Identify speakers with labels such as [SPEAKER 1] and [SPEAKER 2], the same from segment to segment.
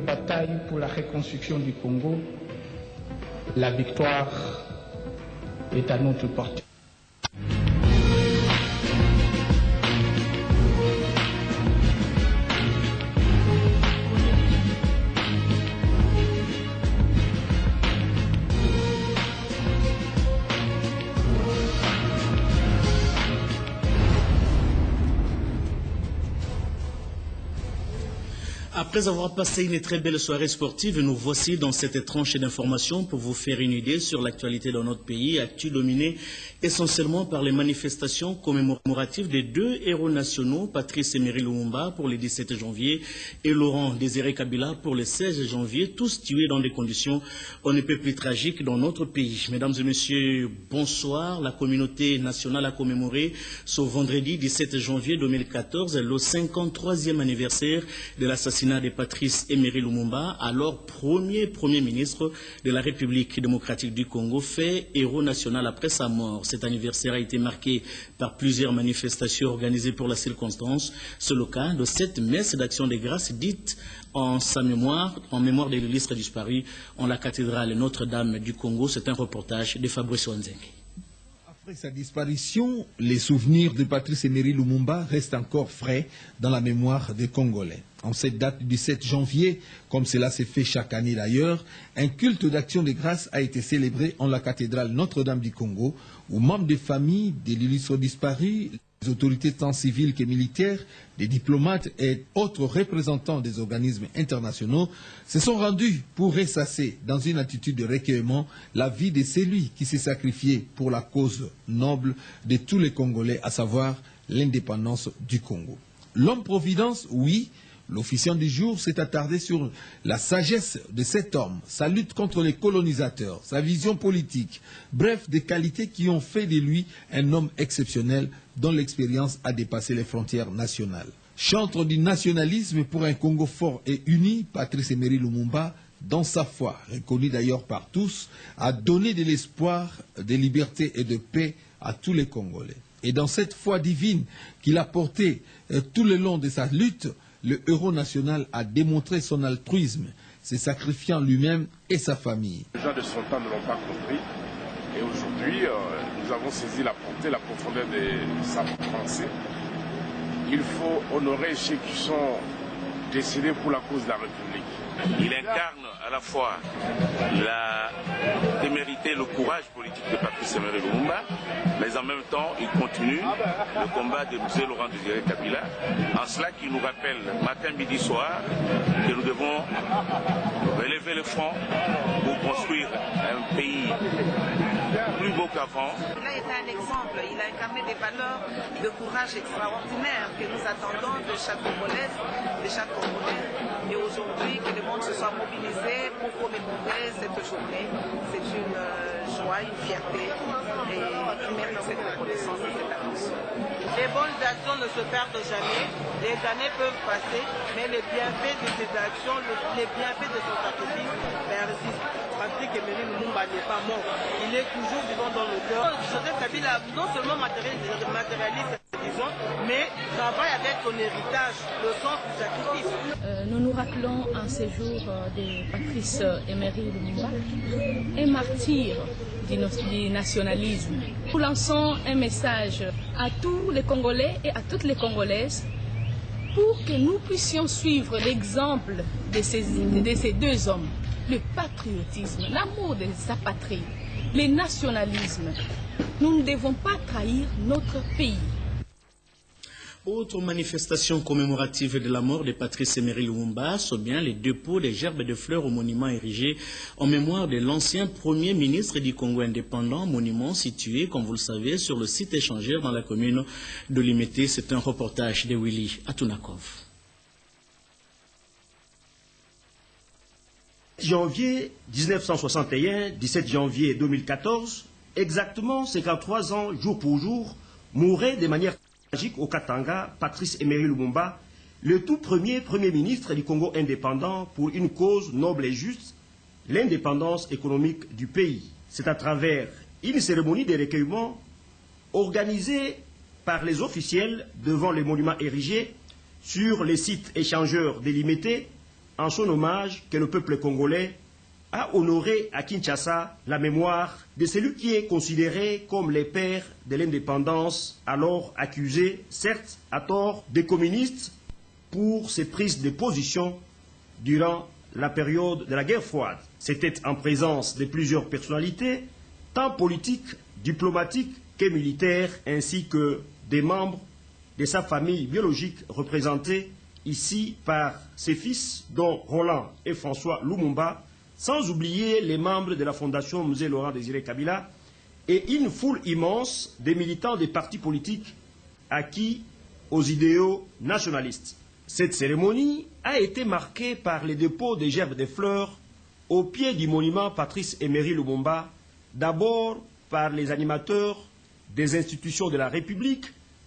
[SPEAKER 1] bataille pour la reconstruction du Congo, la victoire est à notre portée.
[SPEAKER 2] Après avoir passé une très belle soirée sportive, nous voici dans cette tranche d'informations pour vous faire une idée sur l'actualité dans notre pays, actu dominée essentiellement par les manifestations commémoratives des deux héros nationaux, Patrice Emery Lumumba pour le 17 janvier et Laurent Désiré Kabila pour le 16 janvier, tous tués dans des conditions on ne peut plus tragiques dans notre pays. Mesdames et messieurs, bonsoir. La communauté nationale a commémoré ce vendredi 17 janvier 2014 le 53e anniversaire de l'assassinat de Patrice Emery Lumumba, alors premier ministre de la République démocratique du Congo, fait héros national après sa mort. Cet anniversaire a été marqué par plusieurs manifestations organisées pour la circonstance. C'est le cas de cette messe d'action de grâce dite en sa mémoire, en mémoire de l'illustre disparu en la cathédrale Notre-Dame du Congo. C'est un reportage de Fabrice Wanzengi.
[SPEAKER 3] Après sa disparition, les souvenirs de Patrice Emery Lumumba restent encore frais dans la mémoire des Congolais. En cette date du 7 janvier, comme cela s'est fait chaque année d'ailleurs, un culte d'action de grâce a été célébré en la cathédrale Notre-Dame du Congo, où membres des familles de l'illustre disparu, les autorités tant civiles que militaires, des diplomates et autres représentants des organismes internationaux se sont rendus pour ressasser dans une attitude de recueillement la vie de celui qui s'est sacrifié pour la cause noble de tous les Congolais, à savoir l'indépendance du Congo. L'homme-providence, oui. L'officiant du jour s'est attardé sur la sagesse de cet homme, sa lutte contre les colonisateurs, sa vision politique, bref, des qualités qui ont fait de lui un homme exceptionnel dont l'expérience a dépassé les frontières nationales. Chantre du nationalisme pour un Congo fort et uni, Patrice Emery Lumumba, dans sa foi, reconnue d'ailleurs par tous, a donné de l'espoir, de liberté et de paix à tous les Congolais. Et dans cette foi divine qu'il a portée tout le long de sa lutte, le héros national a démontré son altruisme, se sacrifiant lui-même et sa famille.
[SPEAKER 4] Les gens de son temps ne l'ont pas compris. Et aujourd'hui, nous avons saisi la portée, la profondeur de sa pensée. Il faut honorer ceux qui sont décédés pour la cause de la République.
[SPEAKER 5] Il incarne à la fois la témérité, le courage politique de Patrice Emery Lumumba, mais en même temps, il continue le combat de M. Laurent Désiré Kabila, en cela qui nous rappelle matin, midi, soir, que nous devons relever le front pour construire un pays plus beau qu'avant.
[SPEAKER 6] Il a été un exemple, il a incarné des valeurs de courage extraordinaires que nous attendons de chaque Congolaise, de chaque Congolais. Et aujourd'hui, que le monde se soit mobilisé pour commémorer cette journée, c'est une joie, une fierté, et qui mérite cette reconnaissance et cette attention. Les bonnes actions ne se perdent jamais, les années peuvent passer, mais les bienfaits de ces actions, les bienfaits de son sacrifice persistent. Patrice Emery Lumumba n'est pas mort, il est toujours vivant dans le cœur. Joseph Kabila non seulement matérialiste, disons, mais travaille avec son héritage, le sens du sacrifice.
[SPEAKER 7] Nous nous rappelons un séjour de Patrice Emery Lumumba, un martyr du nationalisme. Nous lançons un message à tous les Congolais et à toutes les Congolaises pour que nous puissions suivre l'exemple de ces deux hommes. Le patriotisme, l'amour de sa patrie, le nationalisme. Nous ne devons pas trahir notre pays.
[SPEAKER 2] Autre manifestation commémorative de la mort de Patrice Emery Lumumba, sont bien les dépôts des gerbes de fleurs au monument érigé en mémoire de l'ancien premier ministre du Congo indépendant, monument situé, comme vous le savez, sur le site échangeur dans la commune de Limete. C'est un reportage de Willy Atunakov.
[SPEAKER 8] Janvier 1961, 17 janvier 2014, exactement 53 ans, jour pour jour, mourait de manière tragique au Katanga Patrice Emery Lumumba, le tout premier ministre du Congo indépendant pour une cause noble et juste, l'indépendance économique du pays. C'est à travers une cérémonie de recueillement organisée par les officiels devant les monuments érigés sur les sites échangeurs délimités en son hommage que le peuple congolais a honoré à Kinshasa la mémoire de celui qui est considéré comme le père de l'indépendance, alors accusé, certes à tort, des communistes pour ses prises de position durant la période de la guerre froide. C'était en présence de plusieurs personnalités, tant politiques, diplomatiques que militaires, ainsi que des membres de sa famille biologique représentés ici par ses fils, dont Roland et François Lumumba, sans oublier les membres de la Fondation Musée Laurent Désiré Kabila et une foule immense des militants des partis politiques acquis aux idéaux nationalistes. Cette cérémonie a été marquée par les dépôts de gerbes de fleurs au pied du monument Patrice Emery Lumumba, d'abord par les animateurs des institutions de la République,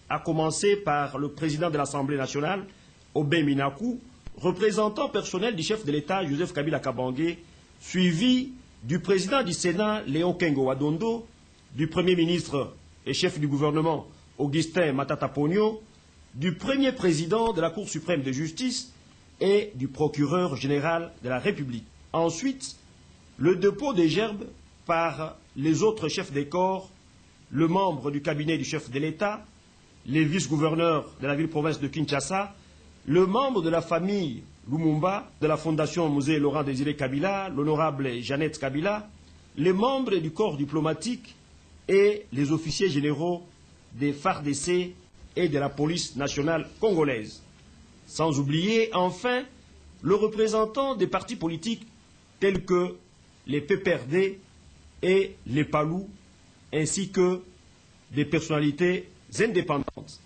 [SPEAKER 8] à commencer par le président de l'Assemblée nationale, Aubin Minakou, représentant personnel du chef de l'État, Joseph Kabila Kabange, suivi du président du Sénat, Léon Kengo Wadondo, du Premier ministre et chef du gouvernement, Augustin Matata Pogno, du premier président de la Cour suprême de justice et du procureur général de la République. Ensuite, le dépôt des gerbes par les autres chefs des corps, le membre du cabinet du chef de l'État, les vice-gouverneurs de la ville-province de Kinshasa, le membre de la famille Lumumba, de la Fondation Musée Laurent Désiré Kabila, l'honorable Jeannette Kabila, les membres du corps diplomatique et les officiers généraux des FARDC et de la police nationale congolaise. Sans oublier, enfin, le représentant des partis politiques tels que les PPRD et les PALU, ainsi que des personnalités indépendantes.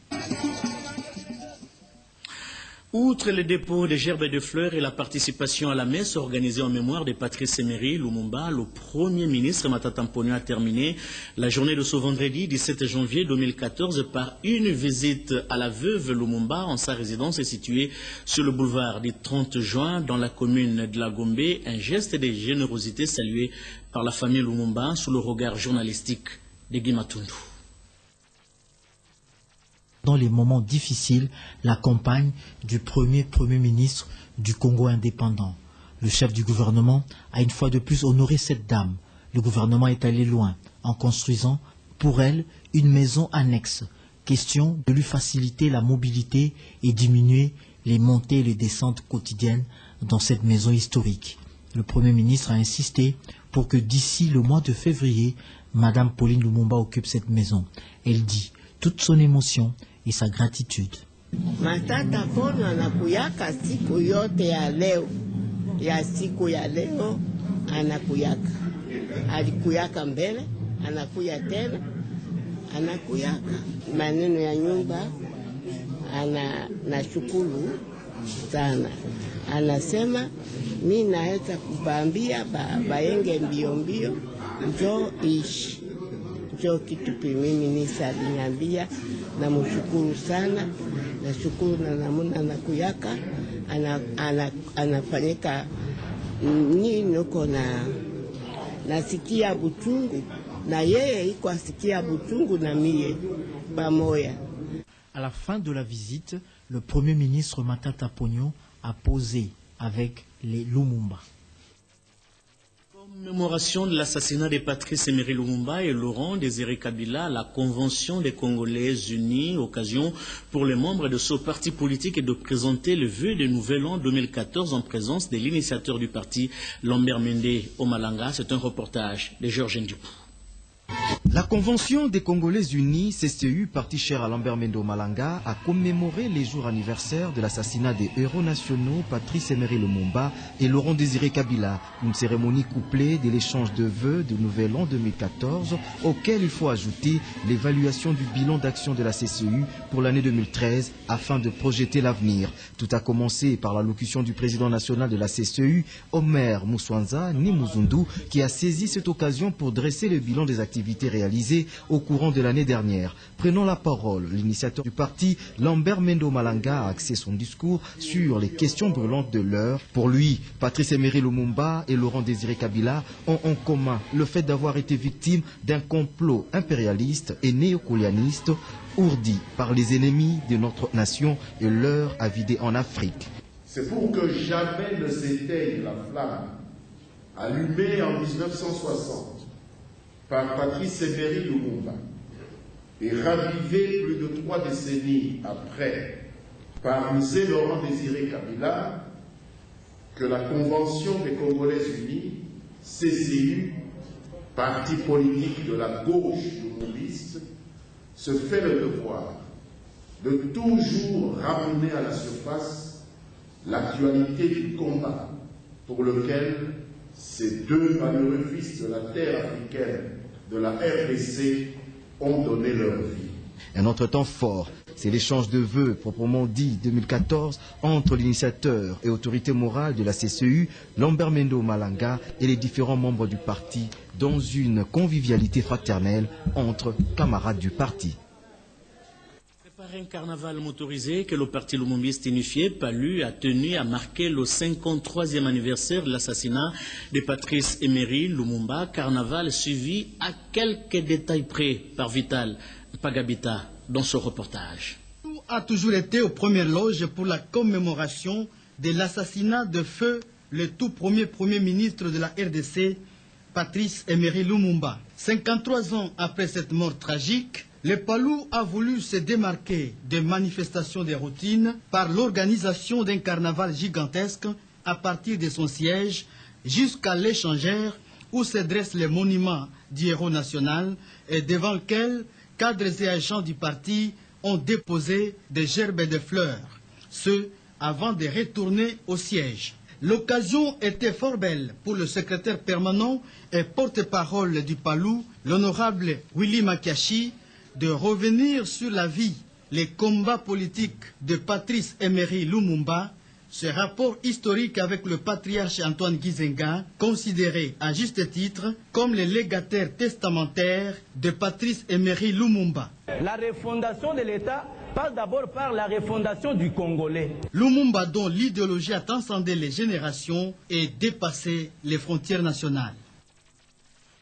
[SPEAKER 2] Outre les dépôts de gerbes et de fleurs et la participation à la messe organisée en mémoire de Patrice Emery Lumumba, le Premier ministre Matata Pogno a terminé la journée de ce vendredi 17 janvier 2014 par une visite à la veuve Lumumba en sa résidence située sur le boulevard du 30 juin dans la commune de la Gombe, un geste de générosité salué par la famille Lumumba sous le regard journalistique de Guy Matundu.
[SPEAKER 9] Dans les moments difficiles, la campagne du premier ministre du Congo indépendant. Le chef du gouvernement a une fois de plus honoré cette dame. Le gouvernement est allé loin en construisant pour elle une maison annexe. Question de lui faciliter la mobilité et diminuer les montées et les descentes quotidiennes dans cette maison historique. Le Premier ministre a insisté pour que d'ici le mois de février, Madame Pauline Lumumba occupe cette maison. Elle dit toute son émotion et sa gratitude.
[SPEAKER 10] Matata Pogno anakuyaka siku yote ya leo. Ya siku ya leo anakuyaka. Alikuyaka mbele, anakuya tena, anakuyaka. Maneno ya nyumba nashukuru sana. Anasema mimi naweza kubambia baenge mbio mbio njoo ishi. Njoo kitu mimi nisaliniambia na mshukuru sana. Nashukuru na namuna anakuyaka anafanyika nini uko nasikia buchungu na yeye iko asikia buchungu na mie pamoja.
[SPEAKER 9] À la fin de la visite, le Premier ministre Matata Pogno a posé avec les Lumumba.
[SPEAKER 2] Commémoration de l'assassinat de Patrice Emery Lumumba et Laurent Désiré Kabila, la Convention des Congolais unis, occasion pour les membres de ce parti politique est de présenter le vœu de Nouvel An 2014 en présence de l'initiateur du parti, Lambert Mende Omalanga. C'est un reportage de Georges Ndioupou.
[SPEAKER 11] La Convention des Congolais Unis, CCU, parti cher à Lambert Mende Malanga, a commémoré les jours anniversaires de l'assassinat des héros nationaux Patrice Emery Lumumba et Laurent Désiré Kabila. Une cérémonie couplée de l'échange de vœux de Nouvel An 2014, auquel il faut ajouter l'évaluation du bilan d'action de la CCU pour l'année 2013 afin de projeter l'avenir. Tout a commencé par l'allocution du président national de la CCU, Omer Mouswanza Nimuzundu, qui a saisi cette occasion pour dresser le bilan des activités réalisées au courant de l'année dernière. Prenant la parole, l'initiateur du parti, Lambert Mende Malanga, a axé son discours sur les questions brûlantes de l'heure. Pour lui, Patrice Emery Lumumba et Laurent Désiré Kabila ont en commun le fait d'avoir été victimes d'un complot impérialiste et néocolonialiste ourdi par les ennemis de notre nation et l'heure à vider en Afrique.
[SPEAKER 12] C'est pour que jamais ne s'éteigne la flamme allumée en 1960 par Patrice Emery Lumumba et ravivée plus de 3 décennies après par Mzee Laurent Désiré Kabila, que la Convention des Congolais Unis, CCU, parti politique de la gauche lumumbiste, se fait le devoir de toujours ramener à la surface l'actualité du combat pour lequel ces deux malheureux fils de la terre africaine, de la RDC, ont donné leur vie.
[SPEAKER 11] Un autre temps fort, c'est l'échange de vœux proprement dit 2014 entre l'initiateur et autorité morale de la CCU, Lambert Mendo Malanga, et les différents membres du parti dans une convivialité fraternelle entre camarades du parti.
[SPEAKER 2] Préparer un carnaval motorisé que le parti lumumbiste unifié, PALU, a tenu à marquer le 53e anniversaire de l'assassinat de Patrice Emery Lumumba, carnaval suivi à quelques détails près par Vital Pagabita dans ce reportage.
[SPEAKER 13] Tout a toujours été aux premières loges pour la commémoration de l'assassinat de feu le tout premier ministre de la RDC, Patrice Emery Lumumba. 53 ans après cette mort tragique, le PALU a voulu se démarquer des manifestations de routine par l'organisation d'un carnaval gigantesque à partir de son siège jusqu'à l'échangeur où se dresse le monument du héros national et devant lequel cadres et agents du parti ont déposé des gerbes de fleurs, ce avant de retourner au siège. L'occasion était fort belle pour le secrétaire permanent et porte-parole du PALU, l'honorable Willy Makiashi, de revenir sur la vie, les combats politiques de Patrice Emery Lumumba, ce rapport historique avec le patriarche Antoine Gizenga, considéré à juste titre comme le légataire testamentaire de Patrice Emery Lumumba.
[SPEAKER 14] La refondation de l'État passe d'abord par la refondation du Congolais.
[SPEAKER 13] Lumumba, dont l'idéologie a transcendé les générations et dépassé les frontières nationales.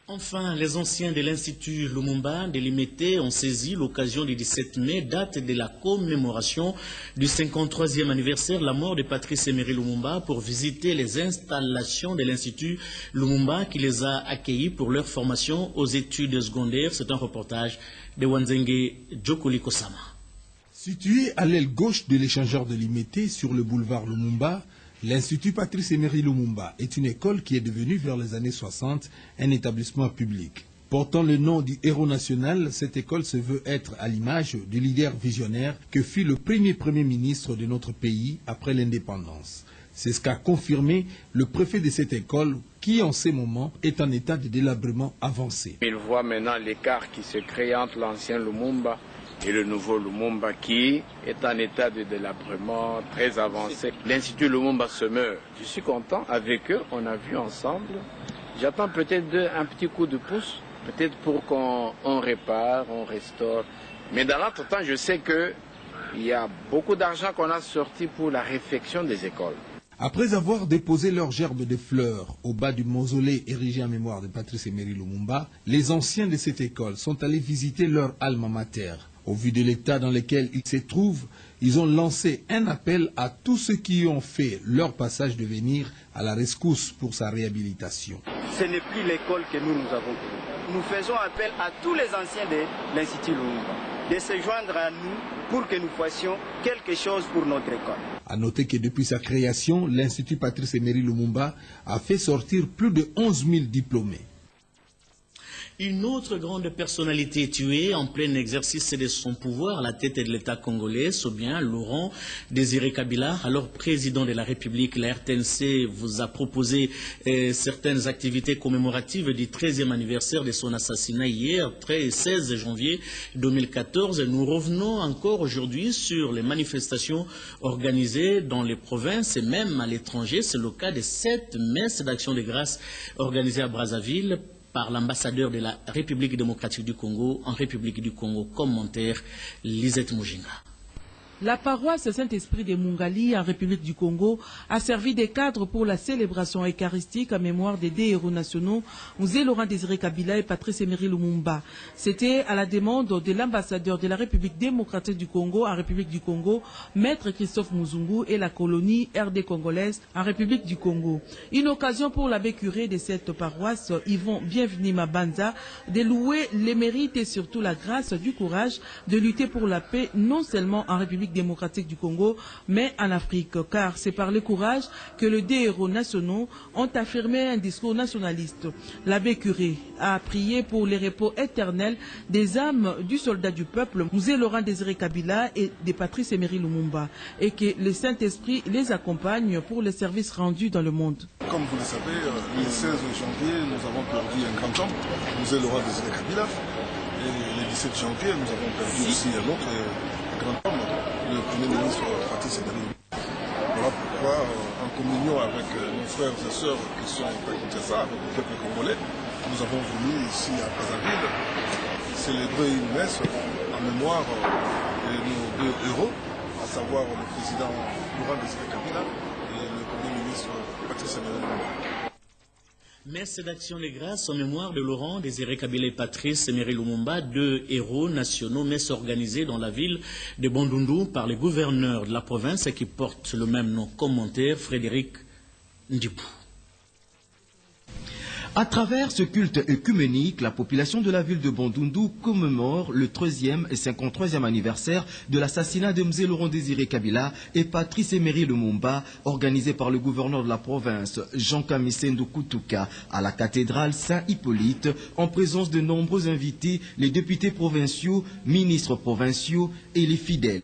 [SPEAKER 2] Enfin, les anciens de l'Institut Lumumba de Limete ont saisi l'occasion du 17 mai, date de la commémoration du 53e anniversaire de la mort de Patrice Emery Lumumba, pour visiter les installations de l'Institut Lumumba qui les a accueillis pour leur formation aux études secondaires. C'est un reportage de Wanzenge Djokoli Kosama.
[SPEAKER 3] Situé à l'aile gauche de l'échangeur de Limete sur le boulevard Lumumba, l'Institut Patrice Emery Lumumba est une école qui est devenue vers les années 60 un établissement public. Portant le nom du héros national, cette école se veut être à l'image du leader visionnaire que fut le premier ministre de notre pays après l'indépendance. C'est ce qu'a confirmé le préfet de cette école qui, en ces moments, est en état de délabrement avancé.
[SPEAKER 15] Il voit maintenant l'écart qui se crée entre l'ancien Lumumba et le nouveau Lumumba qui est en état de délabrement très avancé. L'Institut Lumumba se meurt. Je suis content. Avec eux, on a vu ensemble. J'attends peut-être un petit coup de pouce, peut-être pour qu'on répare, on restaure. Mais dans l'autre temps, je sais qu'il y a beaucoup d'argent qu'on a sorti pour la réfection des écoles.
[SPEAKER 3] Après avoir déposé leur gerbe de fleurs au bas du mausolée érigé en mémoire de Patrice Emery Lumumba, les anciens de cette école sont allés visiter leur alma mater. Au vu de l'état dans lequel ils se trouvent, ils ont lancé un appel à tous ceux qui ont fait leur passage de venir à la rescousse pour sa réhabilitation.
[SPEAKER 14] Ce n'est plus l'école que nous avons connue. Nous faisons appel à tous les anciens de l'Institut Lumumba de se joindre à nous pour que nous fassions quelque chose pour notre école.
[SPEAKER 3] À noter que depuis sa création, l'Institut Patrice Emery Lumumba a fait sortir plus de 11 000 diplômés.
[SPEAKER 2] Une autre grande personnalité tuée en plein exercice de son pouvoir à la tête de l'État congolais, c'est bien Laurent Désiré Kabila, alors président de la République. La RTNC vous a proposé certaines activités commémoratives du 13e anniversaire de son assassinat hier, 16 janvier 2014. Nous revenons encore aujourd'hui sur les manifestations organisées dans les provinces et même à l'étranger. C'est le cas de 7 messes d'action de grâce organisées à Brazzaville par l'ambassadeur de la République démocratique du Congo en République du Congo. Commentaire Lisette Mujinga.
[SPEAKER 16] La paroisse Saint-Esprit de Mungali en République du Congo a servi de cadre pour la célébration eucharistique en mémoire des deux héros nationaux, Mzee Laurent Désiré Kabila et Patrice Emery Lumumba. C'était à la demande de l'ambassadeur de la République démocratique du Congo en République du Congo, Maître Christophe Muzungu, et la colonie RD congolaise en République du Congo. Une occasion pour l'abbé curé de cette paroisse, Yvon Bienvenu Mabanza, de louer les mérites et surtout la grâce du courage de lutter pour la paix, non seulement en République démocratique du Congo, mais en Afrique, car c'est par le courage que les deux héros nationaux ont affirmé un discours nationaliste. L'abbé curé a prié pour les repos éternels des âmes du soldat du peuple, Mzee Laurent Désiré Kabila et de Patrice Emery Lumumba, et que le Saint-Esprit les accompagne pour les services rendus dans le monde.
[SPEAKER 17] Comme vous le savez, le 16 janvier, nous avons perdu un grand homme, Mzee Laurent Désiré Kabila, et le 17 janvier, nous avons perdu aussi un autre grand homme, le Premier ministre Patrice Emery. Voilà pourquoi, en communion avec nos frères et sœurs qui sont à Kinshasa, avec le peuple congolais, nous avons voulu ici à Brazzaville célébrer une messe en mémoire de nos deux héros, à savoir le président Laurent Désiré Kabila et le Premier ministre Patrice Emery Lumumba.
[SPEAKER 2] Messe d'action de grâce en mémoire de Laurent Désiré Kabila et Patrice Emery Lumumba, deux héros nationaux, messe organisée dans la ville de Bandundu par le gouverneur de la province qui porte le même nom. Commentaire Frédéric Ndibou.
[SPEAKER 11] À travers ce culte œcuménique, la population de la ville de Bandundu commémore le 3e et 53e anniversaire de l'assassinat de Mzee Laurent Désiré Kabila et Patrice Emery Lumumba, organisé par le gouverneur de la province, Jean Kamisendu Kutuka, à la cathédrale Saint-Hippolyte, en présence de nombreux invités, les députés provinciaux, ministres provinciaux et les fidèles.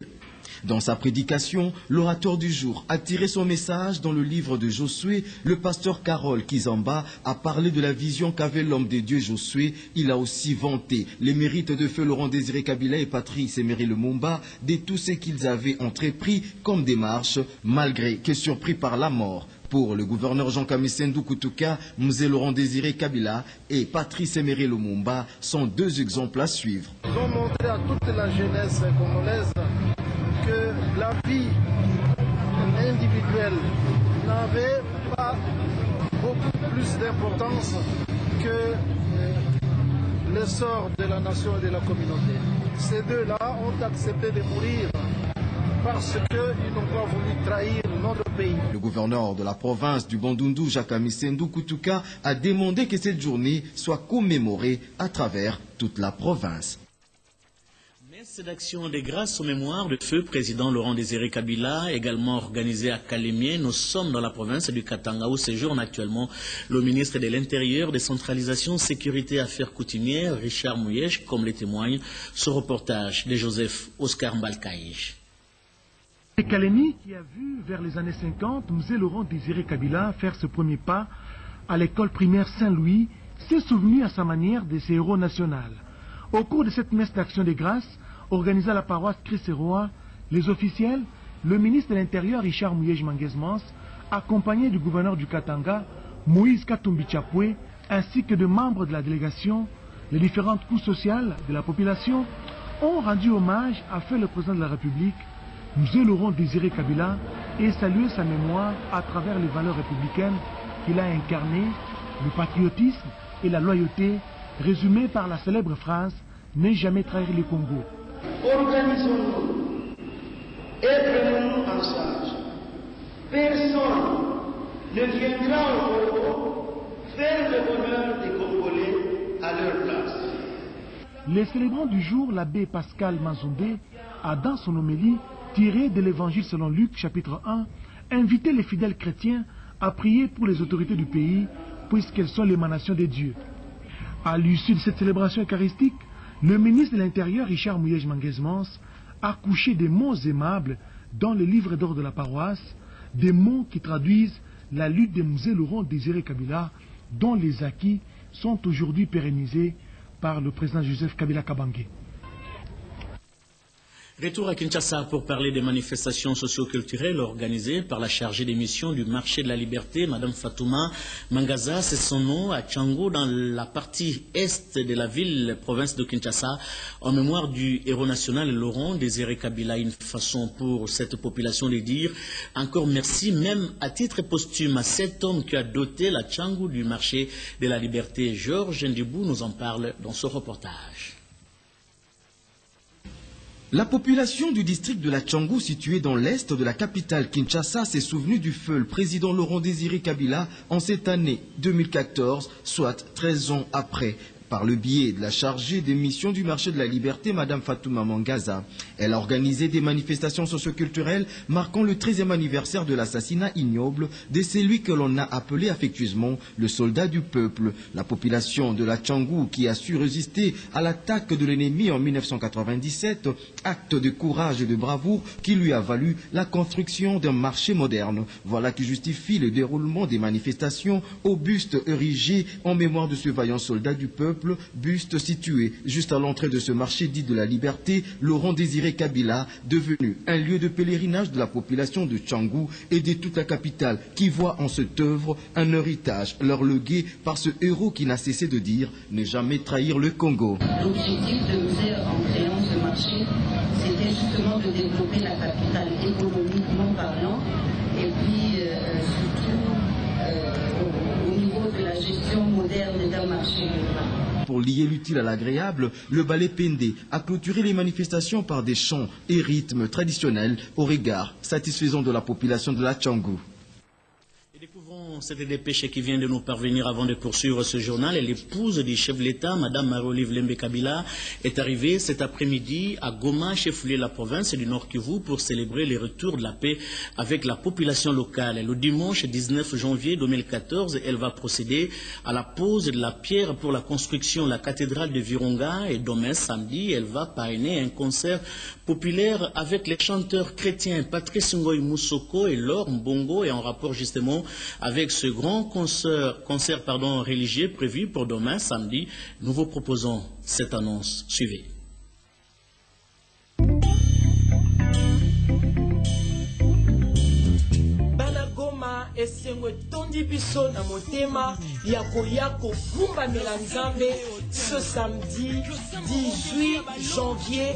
[SPEAKER 11] Dans sa prédication, l'orateur du jour a tiré son message dans le livre de Josué. Le pasteur Carole Kizamba a parlé de la vision qu'avait l'homme de Dieu Josué. Il a aussi vanté les mérites de feu Laurent Désiré Kabila et Patrice Emery Lumumba, de tout ce qu'ils avaient entrepris comme démarche, malgré que surpris par la mort. Pour le gouverneur Jean Kamisendu Kutuka, Mzee Laurent Désiré Kabila et Patrice Emery Lumumba sont deux exemples à suivre.
[SPEAKER 18] Ils ont montré à toute la jeunesse congolaise que la vie individuelle n'avait pas beaucoup plus d'importance que le sort de la nation et de la communauté. Ces deux-là ont accepté de mourir parce qu'ils n'ont pas voulu trahir notre pays.
[SPEAKER 11] Le gouverneur de la province du Bandundu, Jean Kamisendu Kutuka, a demandé que cette journée soit commémorée à travers toute la province.
[SPEAKER 2] Messe d'action de grâce aux mémoires de feu président Laurent Désiré Kabila, également organisée à Kalemie. Nous sommes dans la province du Katanga où séjourne actuellement le ministre de l'Intérieur, décentralisation, sécurité et affaires coutumières, Richard Mouyej, comme le témoigne ce reportage de Joseph Oscar Mbalkaïj.
[SPEAKER 19] Kalemie qui a vu vers les années 50 Mzee Laurent Désiré Kabila faire ce premier pas à l'école primaire Saint-Louis, s'est souvenu à sa manière de ses héros nationaux. Au cours de cette messe d'action de grâce, organisée à la paroisse Christ-et-Roi, les officiels, le ministre de l'Intérieur Richard Mouyej Manguez-Mans, accompagné du gouverneur du Katanga, Moïse Katumbi Chapwe, ainsi que de membres de la délégation, les différentes couches sociales de la population, ont rendu hommage à feu le président de la République, Mzee Laurent Désiré Kabila, et salué sa mémoire à travers les valeurs républicaines qu'il a incarnées, le patriotisme et la loyauté, résumées par la célèbre phrase « Ne jamais trahir le Congo ».
[SPEAKER 20] Organisons-nous et prenons-nous en charge. Personne ne viendra au Congo faire le bonheur des Congolais à leur place.
[SPEAKER 19] Les célébrants du jour, l'abbé Pascal Manzombe, a dans son homélie, tiré de l'évangile selon Luc, chapitre 1, invité les fidèles chrétiens à prier pour les autorités du pays, puisqu'elles sont l'émanation de Dieu. À l'issue de cette célébration eucharistique, le ministre de l'Intérieur, Richard Mouyej Manguez-Mans, a couché des mots aimables dans le livre d'or de la paroisse, des mots qui traduisent la lutte de Mzee Laurent Désiré Kabila, dont les acquis sont aujourd'hui pérennisés par le président Joseph Kabila Kabange.
[SPEAKER 2] Retour à Kinshasa pour parler des manifestations socio-culturelles organisées par la chargée des missions du marché de la liberté, Mme Fatouma Mangaza, c'est son nom, à Tchangou, dans la partie est de la ville, province de Kinshasa, en mémoire du héros national Laurent Désiré Kabila. Une façon pour cette population de dire encore merci, même à titre posthume, à cet homme qui a doté la Tchangou du marché de la liberté. Georges Ndibou nous en parle dans ce reportage.
[SPEAKER 11] La population du district de la Tchangou, située dans l'est de la capitale Kinshasa, s'est souvenue du feu le président Laurent Désiré Kabila en cette année 2014, soit 13 ans après. Par le biais de la chargée des missions du marché de la liberté, Mme Fatouma Mangaza. Elle a organisé des manifestations socioculturelles marquant le 13e anniversaire de l'assassinat ignoble de celui que l'on a appelé affectueusement le soldat du peuple. La population de la Tchangou, qui a su résister à l'attaque de l'ennemi en 1997, acte de courage et de bravoure qui lui a valu la construction d'un marché moderne. Voilà qui justifie le déroulement des manifestations au buste érigé en mémoire de ce vaillant soldat du peuple. Buste situé juste à l'entrée de ce marché dit de la liberté, Laurent Désiré Kabila, devenu un lieu de pèlerinage de la population de Tchangou et de toute la capitale, qui voit en cette œuvre un héritage leur légué par ce héros qui n'a cessé de dire ne jamais trahir le Congo.
[SPEAKER 21] L'objectif de musée en créant ce marché, c'était justement de développer la capitale économiquement parlant et puis surtout au niveau de la gestion moderne d'un marché urbain.
[SPEAKER 11] Pour lier l'utile à l'agréable, le ballet Pendé a clôturé les manifestations par des chants et rythmes traditionnels au regard satisfaisant de la population de la Tchangou.
[SPEAKER 2] Découvrons cette dépêche qui vient de nous parvenir avant de poursuivre ce journal. Et l'épouse du chef de l'État, Mme Marie-Olive Lembe Kabila, est arrivée cet après-midi à Goma, chef-lieu de la province du Nord Kivu, pour célébrer le retour de la paix avec la population locale. Le dimanche 19 janvier 2014, elle va procéder à la pose de la pierre pour la construction de la cathédrale de Virunga. Et demain, samedi, elle va parrainer un concert populaire avec les chanteurs chrétiens Patrice Ngoy Moussoko et Laure Mbongo, et en rapport justement avec ce grand concert religieux prévu pour demain samedi. Nous vous proposons cette annonce. Suivez.
[SPEAKER 22] Banagoma esengo tondi biso na motema yako kumba melanzambe ce samedi 18 janvier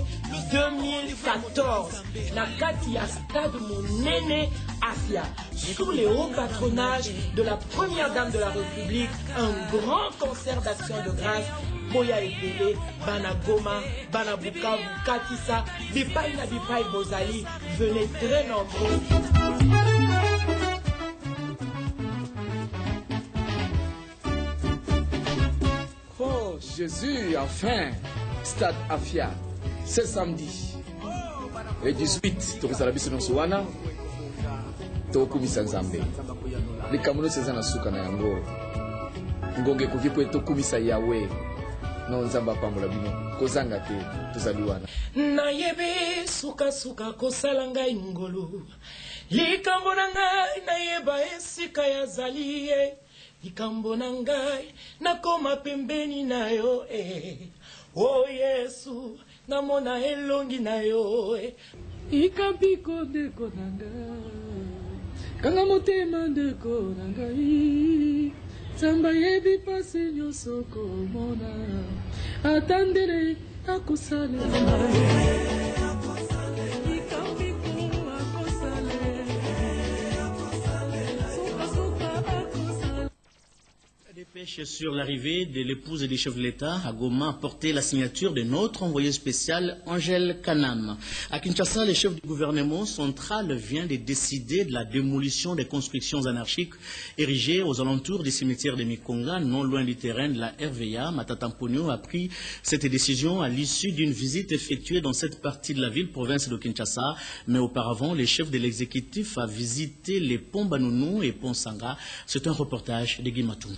[SPEAKER 22] 2014 na kati ya stade monene Afia, sous les hauts patronages de la première dame de la République, un grand concert d'action de grâce. Boya Ebele, Banagoma, Banabukavu, Katissa, Bipai na Bipai Bozali, venez très nombreux.
[SPEAKER 23] Oh Jésus, enfin, Stade Afia, c'est samedi. Le 18, Torisalabiso Nonsowana. Tokumisa nzambe likamuno seza na suka na yango ngonge kuvikwe tokumisa yawe no nzamba pambola bino kozanga te tozaliwana
[SPEAKER 22] na yebe suka kosala ngai ngolo likambo na ngai na yeba esika ya zaliye likambo na ngai nakoma pembeni na yo o Yesu namona elongi na yo ikapiko ndeko na ngai kanga motema ndeko na ngai Samba yebi pasi nyonso komona atandele akosale
[SPEAKER 2] Dépêche sur l'arrivée de l'épouse du chef de l'État à Goma a porté la signature de notre envoyé spécial Angèle Kanam. À Kinshasa, le chef du gouvernement central vient de décider de la démolition des constructions anarchiques érigées aux alentours du cimetière de Mikonga, non loin du terrain de la RVA. Matata Mponyo a pris cette décision à l'issue d'une visite effectuée dans cette partie de la ville, province de Kinshasa. Mais auparavant, le chef de l'exécutif a visité les ponts Banounou et Pont Sanga. C'est un reportage de Guy Matundu.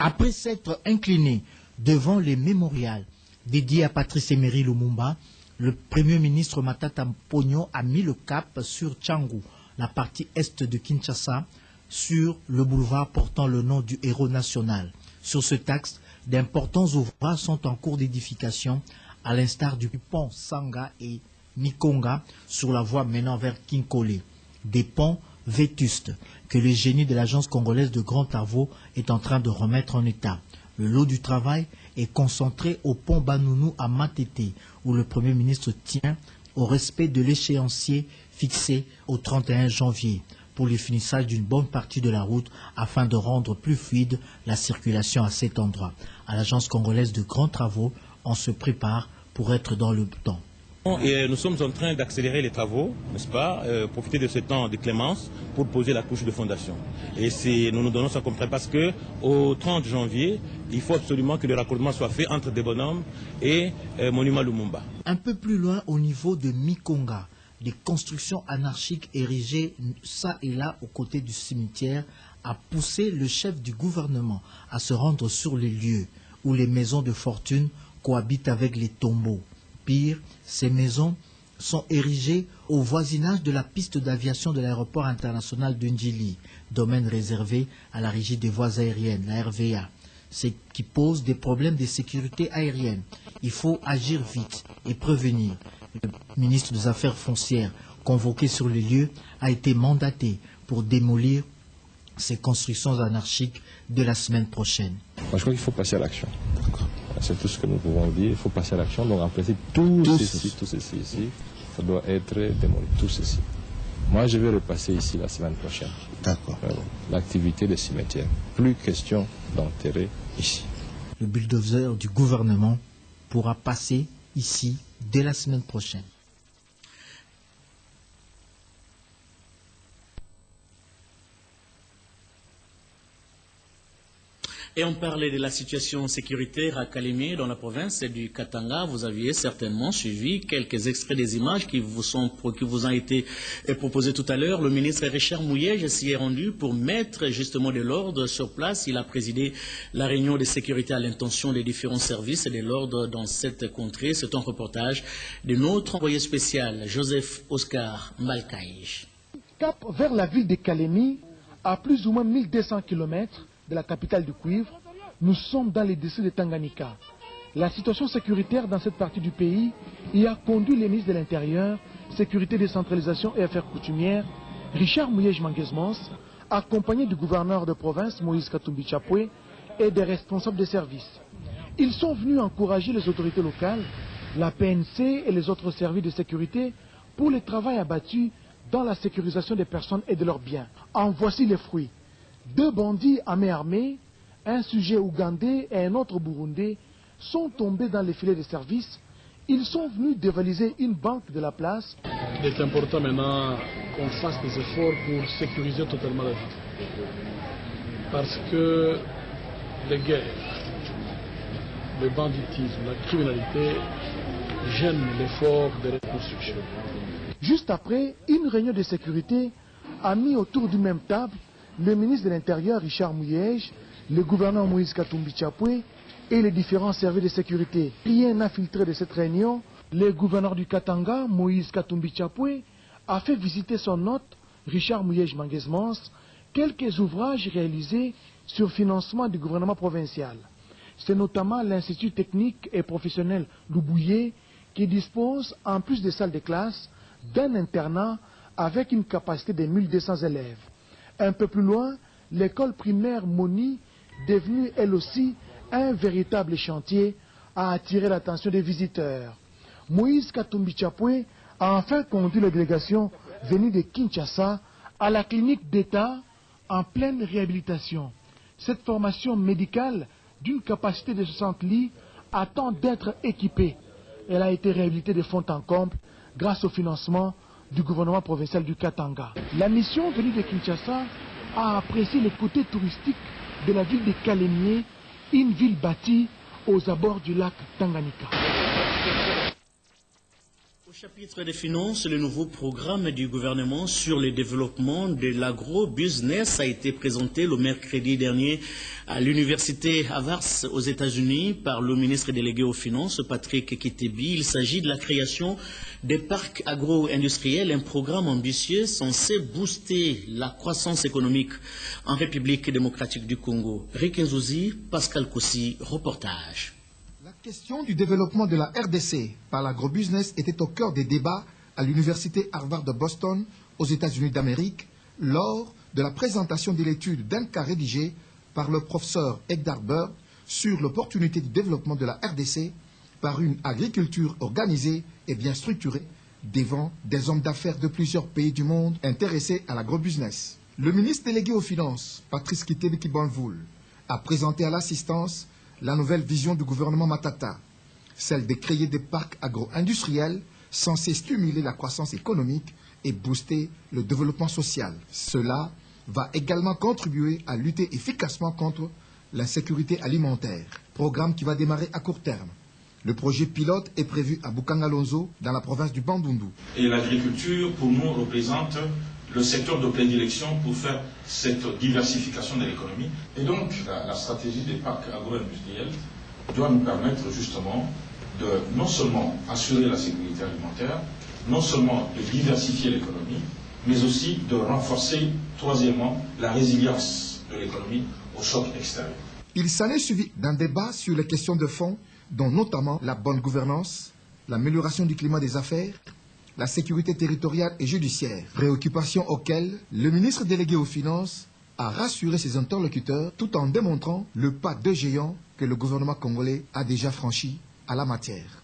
[SPEAKER 9] Après s'être incliné devant les mémorials dédiés à Patrice Emery Lumumba, le Premier ministre Matata Mponyo a mis le cap sur Tchangou, la partie est de Kinshasa, sur le boulevard portant le nom du héros national. Sur ce axe, d'importants ouvrages sont en cours d'édification à l'instar du pont Sanga et Mikonga sur la voie menant vers Kinkole. Des ponts vétustes que le génie de l'agence congolaise de grands travaux est en train de remettre en état. Le lot du travail est concentré au pont Banounou à Matete, où le Premier ministre tient au respect de l'échéancier fixé au 31 janvier pour le finissage d'une bonne partie de la route afin de rendre plus fluide la circulation à cet endroit. À l'agence congolaise de grands travaux, on se prépare pour être dans le temps.
[SPEAKER 1] Et nous sommes en train d'accélérer les travaux, n'est-ce pas, profiter de ce temps de clémence pour poser la couche de fondation. Et nous nous donnons ça comme prêt parce qu'au 30 janvier, il faut absolument que le raccordement soit fait entre des bonhommes et Monument Lumumba.
[SPEAKER 9] Un peu plus loin, au niveau de Mikonga, des constructions anarchiques érigées ça et là aux côtés du cimetière a poussé le chef du gouvernement à se rendre sur les lieux où les maisons de fortune cohabitent avec les tombeaux. Pire, ces maisons sont érigées au voisinage de la piste d'aviation de l'aéroport international de Ndjili, domaine réservé à la Régie des voies aériennes, la RVA, ce qui pose des problèmes de sécurité aérienne. Il faut agir vite et prévenir. Le ministre des Affaires foncières, convoqué sur les lieux, a été mandaté pour démolir ces constructions anarchiques de la semaine prochaine.
[SPEAKER 4] Moi, je crois qu'il faut passer à l'action. C'est tout ce que nous pouvons dire. Il faut passer à l'action. Donc, en principe, tout ceci ici, ça doit être démoli. Tout ceci. Moi, je vais repasser ici la semaine prochaine.
[SPEAKER 5] D'accord.
[SPEAKER 4] L'activité des cimetières. Plus question d'enterrer ici.
[SPEAKER 9] Le bulldozer du gouvernement pourra passer ici dès la semaine prochaine.
[SPEAKER 2] Et on parlait de la situation sécuritaire à Kalemie, dans la province du Katanga. Vous aviez certainement suivi quelques extraits des images qui vous ont été proposées tout à l'heure. Le ministre Richard Mouyej s'y est rendu pour mettre justement de l'ordre sur place. Il a présidé la réunion de sécurité à l'intention des différents services de l'ordre dans cette contrée. C'est un reportage de notre envoyé spécial, Joseph Oscar Mbalkaïch.
[SPEAKER 19] Cap vers la ville de Kalemie, à plus ou moins 1200 km de la capitale du cuivre, nous sommes dans les districts de Tanganyika. La situation sécuritaire dans cette partie du pays y a conduit les ministres de l'Intérieur, Sécurité, Décentralisation et Affaires coutumières, Richard Mouyej Manguesmans, accompagné du gouverneur de province Moïse Katumbi Chapwe et des responsables des services. Ils sont venus encourager les autorités locales, la PNC et les autres services de sécurité pour le travail abattu dans la sécurisation des personnes et de leurs biens. En voici les fruits. 2 bandits à main armée, un sujet ougandais et un autre burundais, sont tombés dans les filets de service. Ils sont venus dévaliser une banque de la place.
[SPEAKER 24] Il est important maintenant qu'on fasse des efforts pour sécuriser totalement la ville. Parce que les guerres, le banditisme, la criminalité gênent l'effort de reconstruction.
[SPEAKER 19] Juste après, une réunion de sécurité a mis autour d'une même table le ministre de l'Intérieur, Richard Mouyej, le gouverneur Moïse Katumbi Chapwe et les différents services de sécurité. Rien n'a filtré de cette réunion. Le gouverneur du Katanga, Moïse Katumbi Chapwe, a fait visiter son hôte, Richard Mouyej Manguesmans, quelques ouvrages réalisés sur financement du gouvernement provincial. C'est notamment l'Institut technique et professionnel Loubouye qui dispose, en plus des salles de classe, d'un internat avec une capacité de 1200 élèves. Un peu plus loin, l'école primaire Moni, devenue elle aussi un véritable chantier, a attiré l'attention des visiteurs. Moïse Katumbi Chapwe a enfin conduit la délégation venue de Kinshasa à la clinique d'État en pleine réhabilitation. Cette formation médicale d'une capacité de 60 lits attend d'être équipée. Elle a été réhabilitée de fond en comble grâce au financement du gouvernement provincial du Katanga. La mission venue de Kinshasa a apprécié le côté touristique de la ville de Kalemie, une ville bâtie aux abords du lac Tanganyika.
[SPEAKER 2] Au chapitre des finances, le nouveau programme du gouvernement sur le développement de l'agro-business a été présenté le mercredi dernier à l'université Harvard aux États-Unis par le ministre délégué aux finances, Patrick Kitebi. Il s'agit de la création des parcs agro-industriels, un programme ambitieux censé booster la croissance économique en République démocratique du Congo. Rick Nzouzi, Pascal Kossi, reportage.
[SPEAKER 5] La question du développement de la RDC par l'agrobusiness était au cœur des débats à l'université Harvard de Boston, aux États-Unis d'Amérique, lors de la présentation de l'étude d'un cas rédigé par le professeur Edgar Bird sur l'opportunité du développement de la RDC par une agriculture organisée et bien structurée devant des hommes d'affaires de plusieurs pays du monde intéressés à l'agrobusiness. Le ministre délégué aux Finances, Patrice Kitebeki Banvoul, a présenté à l'assistance la nouvelle vision du gouvernement Matata, celle de créer des parcs agro-industriels censés stimuler la croissance économique et booster le développement social. Cela va également contribuer à lutter efficacement contre l'insécurité alimentaire, programme qui va démarrer à court terme. Le projet pilote est prévu à Bukangalonzo, dans la province du Bandundu.
[SPEAKER 6] Et l'agriculture, pour nous, représente le secteur de prédilection pour faire cette diversification de l'économie. Et donc, la stratégie des parcs agro-industriels doit nous permettre justement de non seulement assurer la sécurité alimentaire, non seulement de diversifier l'économie, mais aussi de renforcer, troisièmement, la résilience de l'économie au choc extérieur.
[SPEAKER 5] Il s'en est suivi d'un débat sur les questions de fond, dont notamment la bonne gouvernance, l'amélioration du climat des affaires, la sécurité territoriale et judiciaire, préoccupations auxquelles le ministre délégué aux Finances a rassuré ses interlocuteurs tout en démontrant le pas de géant que le gouvernement congolais a déjà franchi à la matière.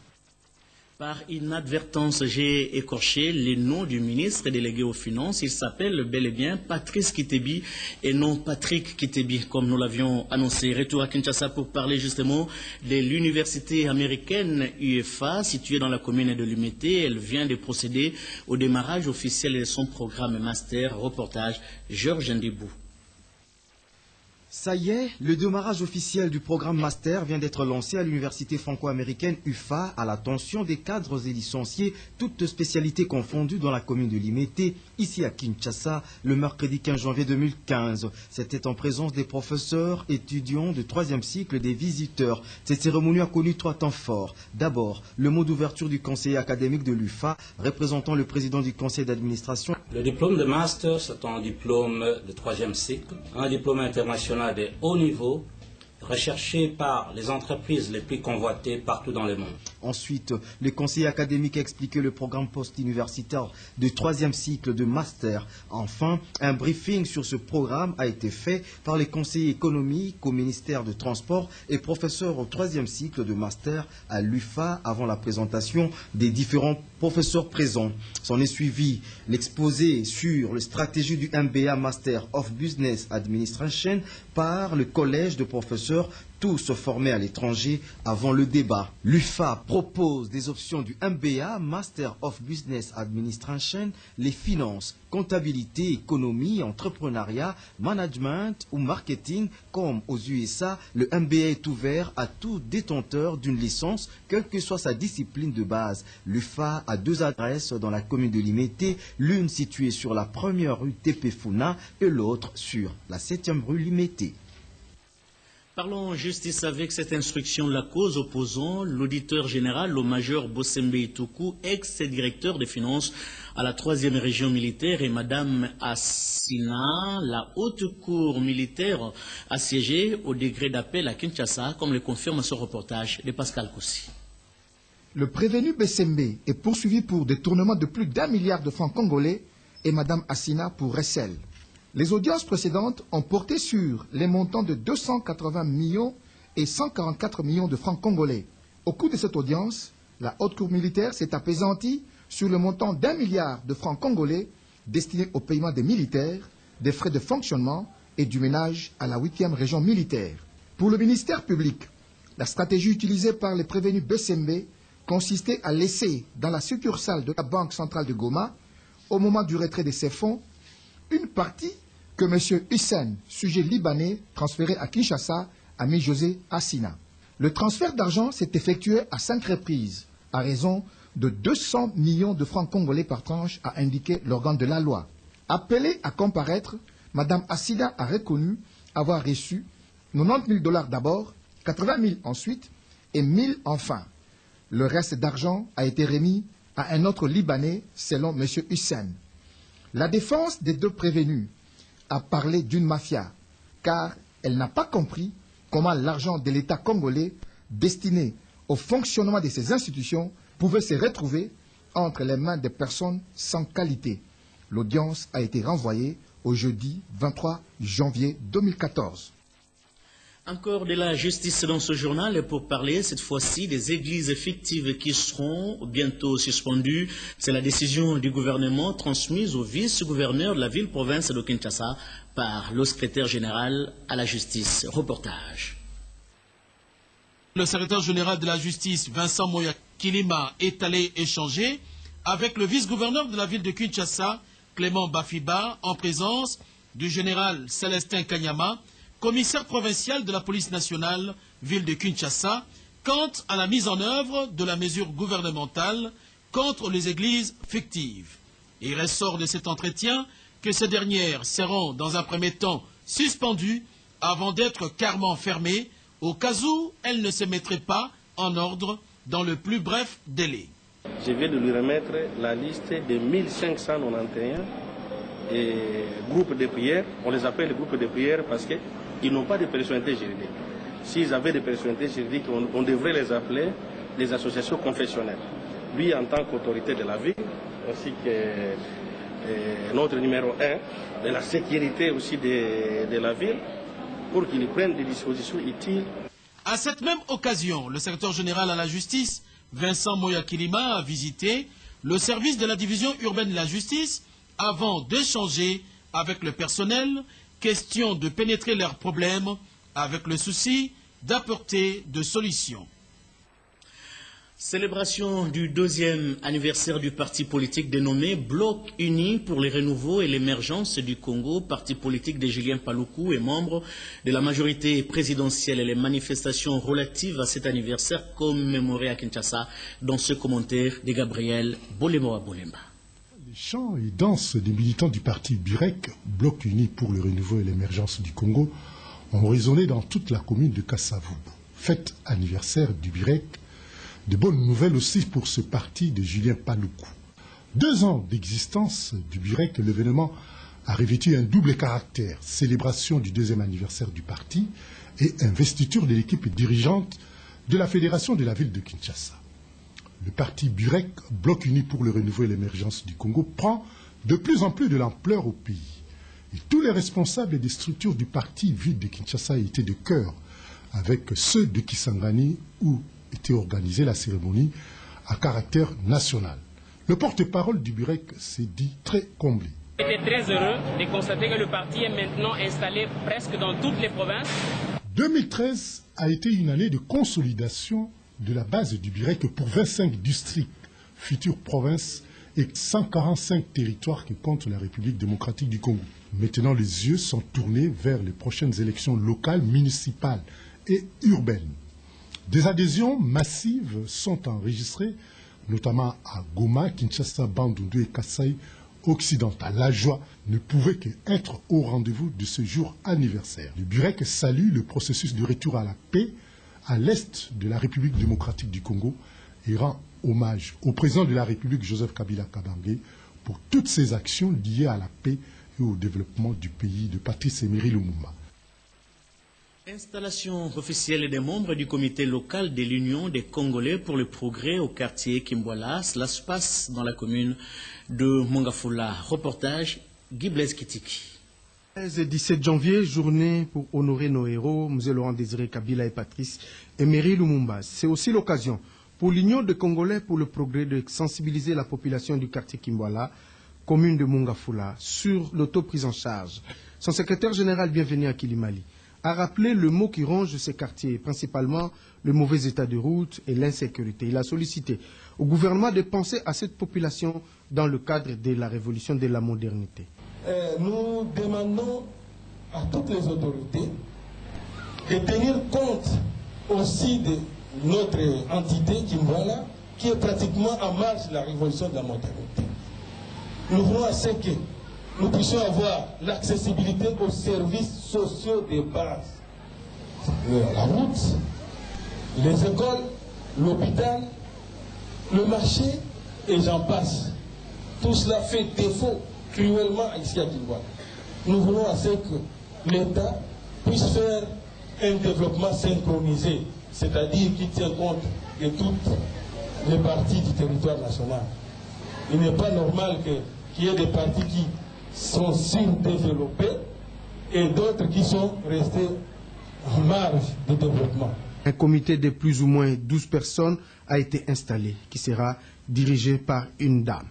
[SPEAKER 2] Par inadvertance, j'ai écorché le nom du ministre délégué aux Finances. Il s'appelle bel et bien Patrice Kitebi et non Patrick Kitebi, comme nous l'avions annoncé. Retour à Kinshasa pour parler justement de l'université américaine UFA, située dans la commune de Lumete. Elle vient de procéder au démarrage officiel de son programme master. Reportage Georges Ndibou.
[SPEAKER 11] Ça y est, le démarrage officiel du programme master vient d'être lancé à l'université franco-américaine UFA à l'attention des cadres et licenciés, toutes spécialités confondues dans la commune de Limete, ici à Kinshasa, le mercredi 15 janvier 2015. C'était en présence des professeurs, étudiants de 3e cycle, des visiteurs. Cette cérémonie a connu 3 temps forts. D'abord, le mot d'ouverture du conseiller académique de l'UFA, représentant le président du conseil d'administration.
[SPEAKER 7] Le diplôme de master, c'est un diplôme de 3e cycle, un diplôme international de haut niveau, recherché par les entreprises les plus convoitées partout dans le monde.
[SPEAKER 11] Ensuite, le conseiller académique a expliqué le programme post-universitaire de 3e cycle de master. Enfin, un briefing sur ce programme a été fait par les conseillers économiques au ministère de Transport et professeurs au 3e cycle de master à l'UFA avant la présentation des différents professeurs présents. S'en est suivi l'exposé sur la stratégie du MBA Master of Business Administration par le collège de professeurs, tous formés à l'étranger avant le débat. L'UFA propose des options du MBA, Master of Business Administration, les finances, comptabilité, économie, entrepreneuriat, management ou marketing. Comme aux USA, le MBA est ouvert à tout détenteur d'une licence, quelle que soit sa discipline de base. L'UFA a 2 adresses dans la commune de Limete, l'une située sur la 1e rue Tepefuna et l'autre sur la 7e rue Limete.
[SPEAKER 2] Parlons justice avec cette instruction. La cause opposant l'auditeur général, le major Bossembe Ituku, ex-directeur des finances à la 3e région militaire, et Madame Assina, la haute cour militaire assiégée au degré d'appel à Kinshasa, comme le confirme ce reportage de Pascal Koussi.
[SPEAKER 5] Le prévenu Bessembe est poursuivi pour détournement de plus d'1 milliard de francs congolais et Madame Assina pour recel. Les audiences précédentes ont porté sur les montants de 280 millions et 144 millions de francs congolais. Au cours de cette audience, la haute cour militaire s'est apaisantie sur le montant d'1 milliard de francs congolais destinés au paiement des militaires, des frais de fonctionnement et du ménage à la 8e région militaire. Pour le ministère public, la stratégie utilisée par les prévenus Bessembe consistait à laisser dans la succursale de la Banque centrale de Goma, au moment du retrait de ces fonds, une partie que M. Hussein, sujet libanais, transféré à Kinshasa, a mis José Assina. Le transfert d'argent s'est effectué à 5 reprises, à raison de 200 millions de francs congolais par tranche, a indiqué l'organe de la loi. Appelée à comparaître, Mme Assina a reconnu avoir reçu 90 000 $ d'abord, 80 000 ensuite et 1 000 enfin. Le reste d'argent a été remis à un autre Libanais, selon M. Hussein. La défense des 2 prévenus a parlé d'une mafia, car elle n'a pas compris comment l'argent de l'État congolais destiné au fonctionnement de ces institutions pouvait se retrouver entre les mains des personnes sans qualité. L'audience a été renvoyée au jeudi 23 janvier 2014.
[SPEAKER 2] Encore de la justice dans ce journal pour parler cette fois-ci des églises fictives qui seront bientôt suspendues. C'est la décision du gouvernement transmise au vice-gouverneur de la ville-province de Kinshasa par le secrétaire général à la justice. Reportage.
[SPEAKER 8] Le secrétaire général de la justice, Vincent Moya Kilima, est allé échanger avec le vice-gouverneur de la ville de Kinshasa, Clément Bafiba, en présence du général Célestin Kanyama, commissaire provincial de la police nationale, ville de Kinshasa, quant à la mise en œuvre de la mesure gouvernementale contre les églises fictives. Il ressort de cet entretien que ces dernières seront dans un premier temps suspendues avant d'être carrément fermées au cas où elles ne se mettraient pas en ordre dans le plus bref délai.
[SPEAKER 10] Je viens de lui remettre la liste de 1591 groupes de prière. On les appelle les groupes de prière parce qu'ils n'ont pas de personnalité juridique. S'ils avaient des personnalités juridiques, on devrait les appeler les associations confessionnelles. Lui, en tant qu'autorité de la ville, ainsi que notre numéro 1, de la sécurité aussi de la ville, pour qu'ils prennent des dispositions utiles.
[SPEAKER 8] À cette même occasion, le secrétaire général à la justice, Vincent Moya Kilima, a visité le service de la division urbaine de la justice avant d'échanger avec le personnel, question de pénétrer leurs problèmes avec le souci d'apporter des solutions.
[SPEAKER 2] Célébration du 2e anniversaire du parti politique dénommé Bloc Uni pour le renouveau et l'émergence du Congo, parti politique de Julien Paluku et membre de la majorité présidentielle, et les manifestations relatives à cet anniversaire commémorées à Kinshasa dans ce commentaire de Gabriel Bolemba.
[SPEAKER 12] Les chants et danses des militants du parti Burek, Bloc Uni pour le renouveau et l'émergence du Congo, ont résonné dans toute la commune de Kasavubu. Fête anniversaire du Burek. De bonnes nouvelles aussi pour ce parti de Julien Paluku. 2 ans d'existence du Burek, l'événement a revêtu un double caractère, célébration du 2e anniversaire du parti et investiture de l'équipe dirigeante de la fédération de la ville de Kinshasa. Le parti Burek, Bloc Uni pour le renouveau et l'émergence du Congo, prend de plus en plus de l'ampleur au pays. Et tous les responsables des structures du parti ville de Kinshasa étaient de cœur avec ceux de Kisangani où était organisée la cérémonie à caractère national. Le porte-parole du Burek s'est dit très comblé.
[SPEAKER 13] J'étais très heureux de constater que le parti est maintenant installé presque dans toutes les provinces. 2013
[SPEAKER 12] a été une année de consolidation de la base du Burek pour 25 districts, futures provinces et 145 territoires que compte la République démocratique du Congo. Maintenant, les yeux sont tournés vers les prochaines élections locales, municipales et urbaines. Des adhésions massives sont enregistrées, notamment à Goma, Kinshasa, Bandundu et Kasai occidental. La joie ne pouvait qu'être au rendez-vous de ce jour anniversaire. Le Burek salue le processus de retour à la paix à l'est de la République démocratique du Congo et rend hommage au président de la République, Joseph Kabila Kabange, pour toutes ses actions liées à la paix et au développement du pays de Patrice Emery Lumumba.
[SPEAKER 2] Installation officielle des membres du comité local de l'Union des Congolais pour le progrès au quartier Kimbola. Cela se passe dans la commune de Mongafula. Reportage Guy Blaise Kitiki.
[SPEAKER 25] 16 et 17 janvier, journée pour honorer nos héros, M. Laurent Désiré Kabila et Patrice Emery Lumumba. C'est aussi l'occasion pour l'Union des Congolais pour le progrès de sensibiliser la population du quartier Kimbola, commune de Mongafula, sur l'autoprise en charge. Son secrétaire général, bienvenu à Kilimali, a rappelé le mot qui ronge ces quartiers, principalement le mauvais état de route et l'insécurité. Il a sollicité au gouvernement de penser à cette population dans le cadre de la révolution de la modernité.
[SPEAKER 26] Nous demandons à toutes les autorités de tenir compte aussi de notre entité Kimbola, qui est pratiquement en marge de la révolution de la modernité. Nous voulons à ce que nous puissions avoir l'accessibilité aux services sociaux de base. La route, les écoles, l'hôpital, le marché, et j'en passe. Tout cela fait défaut cruellement ici à Kimbola. Nous voulons à ce que l'État puisse faire un développement synchronisé. c'est-à-dire qui tient compte de toutes les parties du territoire national. Il n'est pas normal qu'il y ait des parties qui sont surdéveloppées et d'autres qui sont restées en marge de développement.
[SPEAKER 25] Un comité de plus ou moins 12 personnes a été installé, qui sera dirigé par une dame.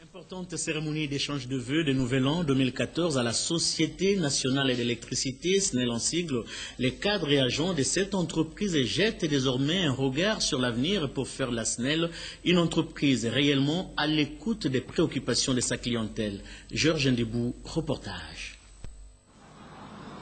[SPEAKER 2] Importante cérémonie d'échange de vœux de Nouvel An 2014 à la Société nationale d'électricité, SNEL en sigle. Les cadres et agents de cette entreprise jettent désormais un regard sur l'avenir pour faire de la SNEL une entreprise réellement à l'écoute des préoccupations de sa clientèle. Georges Ndebou, reportage.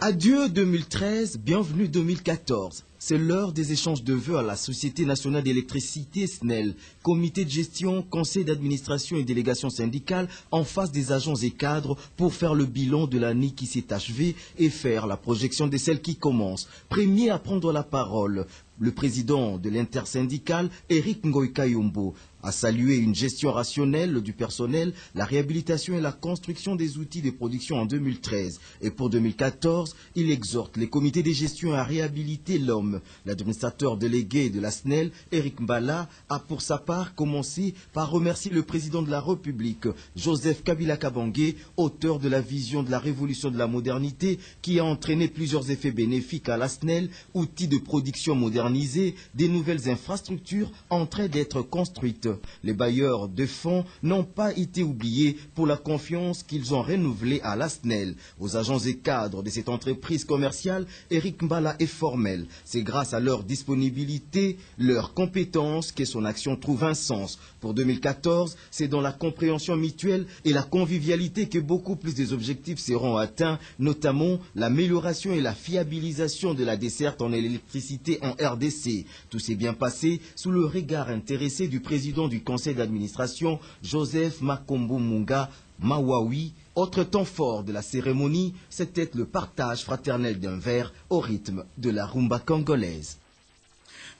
[SPEAKER 11] Adieu 2013, bienvenue 2014. C'est l'heure des échanges de vœux à la Société nationale d'électricité SNEL, comité de gestion, conseil d'administration et délégation syndicale en face des agents et cadres pour faire le bilan de l'année qui s'est achevée et faire la projection de celle qui commence. Premier à prendre la parole, le président de l'intersyndicale, Eric Ngoïka-Yombo, a salué une gestion rationnelle du personnel, la réhabilitation et la construction des outils de production en 2013. Et pour 2014, il exhorte les comités de gestion à réhabiliter l'homme. L'administrateur délégué de la SNEL, Eric Mbala, a pour sa part commencé par remercier le président de la République, Joseph Kabila Kabange, auteur de la vision de la révolution de la modernité qui a entraîné plusieurs effets bénéfiques à la SNEL, outils de production modernisés, des nouvelles infrastructures en train d'être construites. Les bailleurs de fonds n'ont pas été oubliés pour la confiance qu'ils ont renouvelée à la SNEL. Aux agents et cadres de cette entreprise commerciale, Eric Mbala est formel. C'est grâce à leur disponibilité, leur compétence que son action trouve un sens. Pour 2014, c'est dans la compréhension mutuelle et la convivialité que beaucoup plus des objectifs seront atteints, notamment l'amélioration et la fiabilisation de la desserte en électricité en RDC. Tout s'est bien passé sous le regard intéressé du président du conseil d'administration, Joseph Makombo Munga Mawawi. Autre temps fort de la cérémonie, c'était le partage fraternel d'un verre au rythme de la rumba congolaise.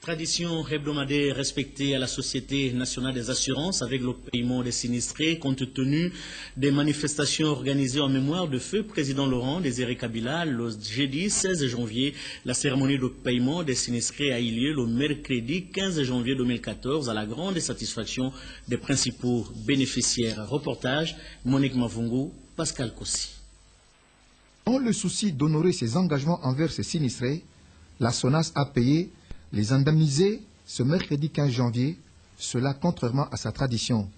[SPEAKER 2] Tradition hebdomadaire respectée à la Société nationale des assurances avec le paiement des sinistrés compte tenu des manifestations organisées en mémoire de feu président Laurent Désiré Kabila le jeudi 16 janvier. La cérémonie de paiement des sinistrés a eu lieu le mercredi 15 janvier 2014 à la grande satisfaction des principaux bénéficiaires. Reportage Monique Mavungu, Pascal Kossi.
[SPEAKER 5] Dans le souci d'honorer ses engagements envers ses sinistrés, la SONAS a payé les indemnisés ce mercredi 15 janvier, cela contrairement à sa tradition,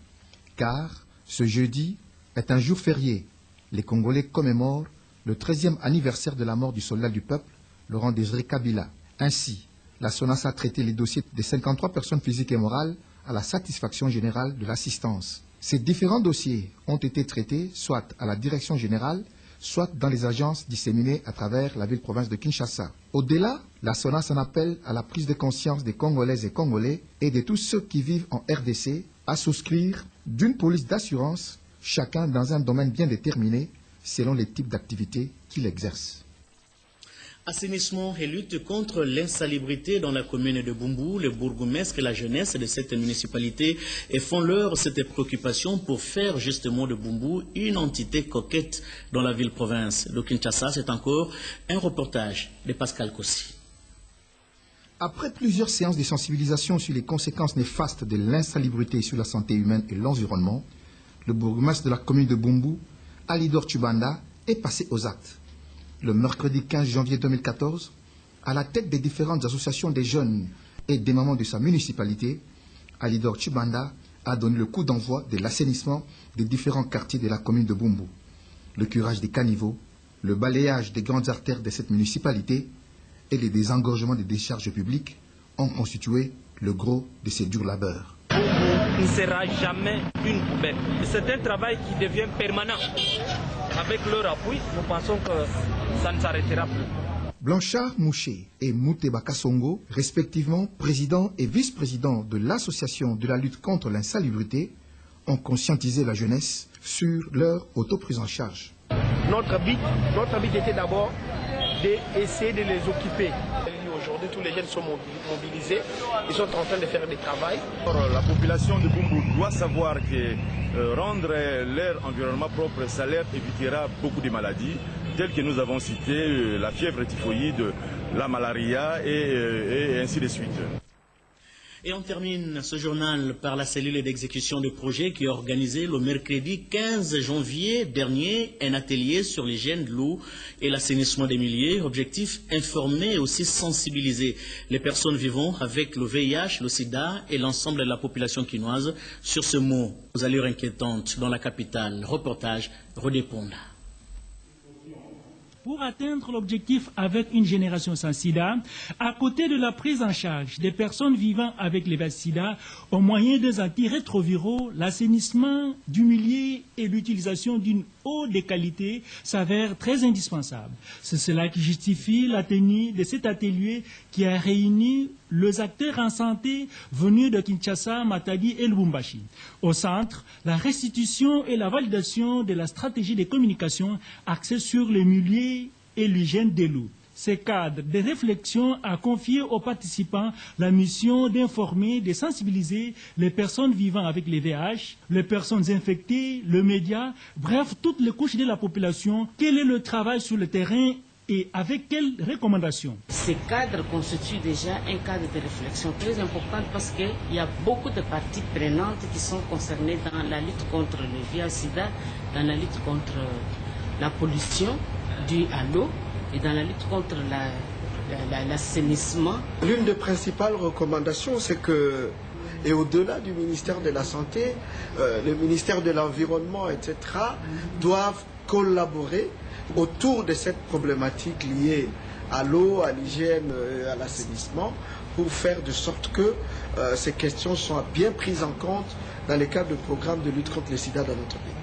[SPEAKER 5] car ce jeudi est un jour férié. Les Congolais commémorent le 13e anniversaire de la mort du soldat du peuple, Laurent Désiré Kabila. Ainsi, la SONAS a traité les dossiers des 53 personnes physiques et morales à la satisfaction générale de l'assistance. Ces différents dossiers ont été traités soit à la direction générale, soit dans les agences disséminées à travers la ville-province de Kinshasa. Au-delà, la SONAS en appelle à la prise de conscience des Congolaises et Congolais et de tous ceux qui vivent en RDC à souscrire d'une police d'assurance, chacun dans un domaine bien déterminé, selon les types d'activités qu'il exerce.
[SPEAKER 2] Assainissement et lutte contre l'insalubrité dans la commune de Bumbu, le bourgmestre et la jeunesse de cette municipalité font leur cette préoccupation pour faire justement de Bumbu une entité coquette dans la ville-province. De Kinshasa, c'est encore un reportage de Pascal Kossi.
[SPEAKER 5] Après plusieurs séances de sensibilisation sur les conséquences néfastes de l'insalubrité sur la santé humaine et l'environnement, le bourgmestre de la commune de Bumbu, Alidor Chubanda, est passé aux actes. Le mercredi 15 janvier 2014, à la tête des différentes associations des jeunes et des mamans de sa municipalité, Alidor Chubanda a donné le coup d'envoi de l'assainissement des différents quartiers de la commune de Bumbu. Le curage des caniveaux, le balayage des grandes artères de cette municipalité et les désengorgements des décharges publiques ont constitué le gros de ces durs labeurs.
[SPEAKER 13] Bumbu ne sera jamais une poubelle. C'est un travail qui devient permanent. Avec leur appui, nous pensons que ça ne s'arrêtera plus.
[SPEAKER 5] Blanchard Mouché et Mouteba Kassongo, respectivement président et vice-président de l'association de la lutte contre l'insalubrité, ont conscientisé la jeunesse sur leur autoprise en charge.
[SPEAKER 10] Notre but était d'abord d'essayer de les occuper. Aujourd'hui, tous les jeunes sont mobilisés, ils sont en train de faire des travaux.
[SPEAKER 3] La population de Bumbu doit savoir que rendre leur environnement propre, ça leur évitera beaucoup de maladies. tels que nous avons cités, la fièvre typhoïde, la malaria et ainsi de suite.
[SPEAKER 2] Et on termine ce journal par la cellule d'exécution de projet qui a organisé le mercredi 15 janvier dernier un atelier sur l'hygiène de l'eau et l'assainissement des milieux. Objectif, informer et aussi sensibiliser les personnes vivant avec le VIH, le sida et l'ensemble de la population quinoise sur ce mot aux allures inquiétantes dans la capitale. Reportage Rodéponda.
[SPEAKER 14] Pour atteindre l'objectif avec une génération sans sida, à côté de la prise en charge des personnes vivant avec les sida, au moyen des antirétroviraux, l'assainissement du milieu et l'utilisation d'une eau de qualité s'avèrent très indispensables. C'est cela qui justifie la tenue de cet atelier qui a réuni les acteurs en santé venus de Kinshasa, Matadi et Lubumbashi. Au centre, la restitution et la validation de la stratégie de communication axée sur le milieu et l'hygiène de l'eau. Ce cadre de réflexion a confié aux participants la mission d'informer, de sensibiliser les personnes vivant avec les VIH, les personnes infectées, le média, bref, toutes les couches de la population. Quel est le travail sur le terrain et avec quelles recommandations?
[SPEAKER 15] Ce cadre constitue déjà un cadre de réflexion très important parce qu'il y a beaucoup de parties prenantes qui sont concernées dans la lutte contre le VIH-Sida, dans la lutte contre la pollution due à l'eau et dans la lutte contre l'assainissement.
[SPEAKER 16] L'une des principales recommandations, c'est que, et au-delà du ministère de la Santé, le ministère de l'Environnement, etc., doivent collaborer autour de cette problématique liée à l'eau, à l'hygiène, à l'assainissement, pour faire de sorte que ces questions soient bien prises en compte dans le cadre du programme de lutte contre le sida dans notre pays.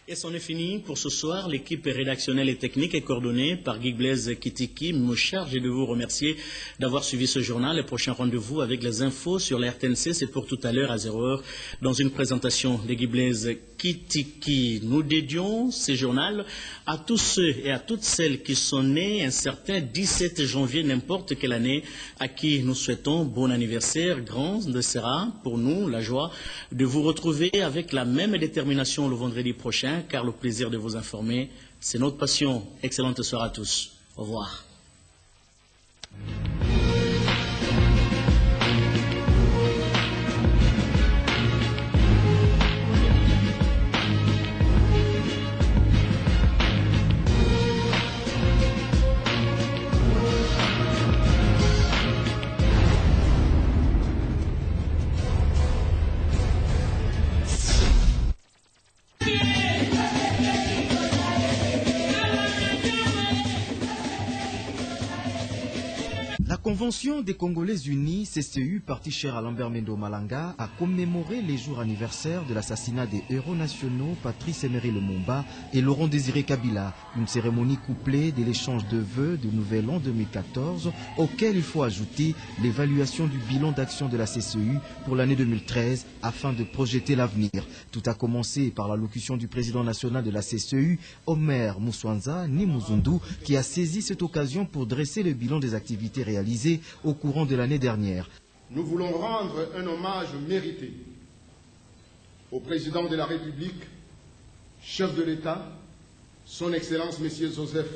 [SPEAKER 2] Et c'en est fini pour ce soir. L'équipe rédactionnelle et technique est coordonnée par Guy Blaise Kitiki. Me charge de vous remercier d'avoir suivi ce journal. Le prochain rendez-vous avec les infos sur la RTNC, c'est pour tout à l'heure à 0h dans une présentation de Guy Blaise Kitiki. Nous dédions ce journal à tous ceux et à toutes celles qui sont nés un certain 17 janvier, n'importe quelle année, à qui nous souhaitons bon anniversaire. Grande sera pour nous la joie de vous retrouver avec la même détermination le vendredi prochain, car le plaisir de vous informer, c'est notre passion. Excellente soirée à tous. Au revoir.
[SPEAKER 11] La Convention des Congolais Unis, CCU, parti cher à Lambert Mendo Malanga, a commémoré les jours anniversaires de l'assassinat des héros nationaux Patrice Emery Lumumba et Laurent Désiré Kabila. Une cérémonie couplée de l'échange de vœux de Nouvel An 2014, auquel il faut ajouter l'évaluation du bilan d'action de la CCU pour l'année 2013 afin de projeter l'avenir. Tout a commencé par l'allocution du président national de la CCU, Omer Mouswanza Nimuzundu, qui a saisi cette occasion pour dresser le bilan des activités réalisées au courant de l'année dernière.
[SPEAKER 17] Nous voulons rendre un hommage mérité au président de la République, chef de l'État, son Excellence M. Joseph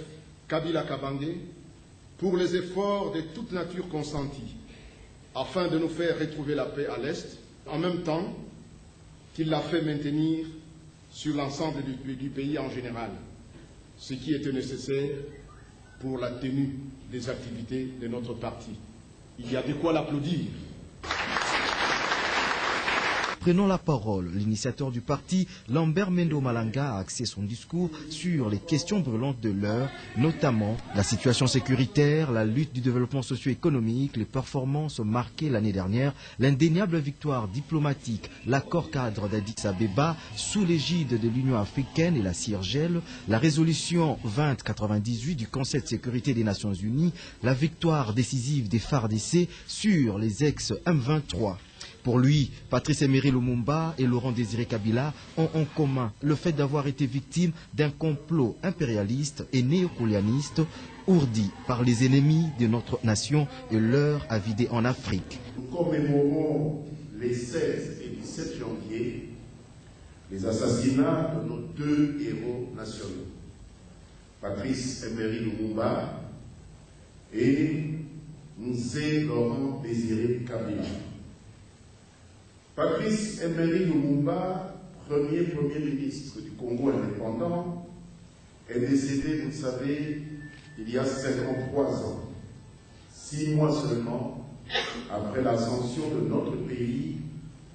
[SPEAKER 17] Kabila Kabange, pour les efforts de toute nature consentis afin de nous faire retrouver la paix à l'Est, en même temps qu'il l'a fait maintenir sur l'ensemble du pays en général, ce qui était nécessaire pour la tenue des activités de notre parti. Il y a de quoi l'applaudir.
[SPEAKER 11] Prenons la parole. L'initiateur du parti, Lambert Mendo Malanga, a axé son discours sur les questions brûlantes de l'heure, notamment la situation sécuritaire, la lutte du développement socio-économique, les performances marquées l'année dernière, l'indéniable victoire diplomatique, l'accord cadre d'Addis Abeba sous l'égide de l'Union africaine et la CIRGEL, la résolution 2098 du Conseil de sécurité des Nations Unies, la victoire décisive des FARDC sur les ex-M23. Pour lui, Patrice Emery Lumumba et Laurent Désiré Kabila ont en commun le fait d'avoir été victimes d'un complot impérialiste et néocolonialiste ourdi par les ennemis de notre nation et leur avidé en Afrique.
[SPEAKER 17] Nous commémorons les 16 et 17 janvier les assassinats de nos deux héros nationaux.
[SPEAKER 1] Patrice Emery Lumumba et Mzee Laurent Désiré Kabila. Patrice Emery Lumumba, premier ministre du Congo indépendant, est décédé, vous le savez, il y a 53 ans, 6 mois seulement après l'ascension de notre pays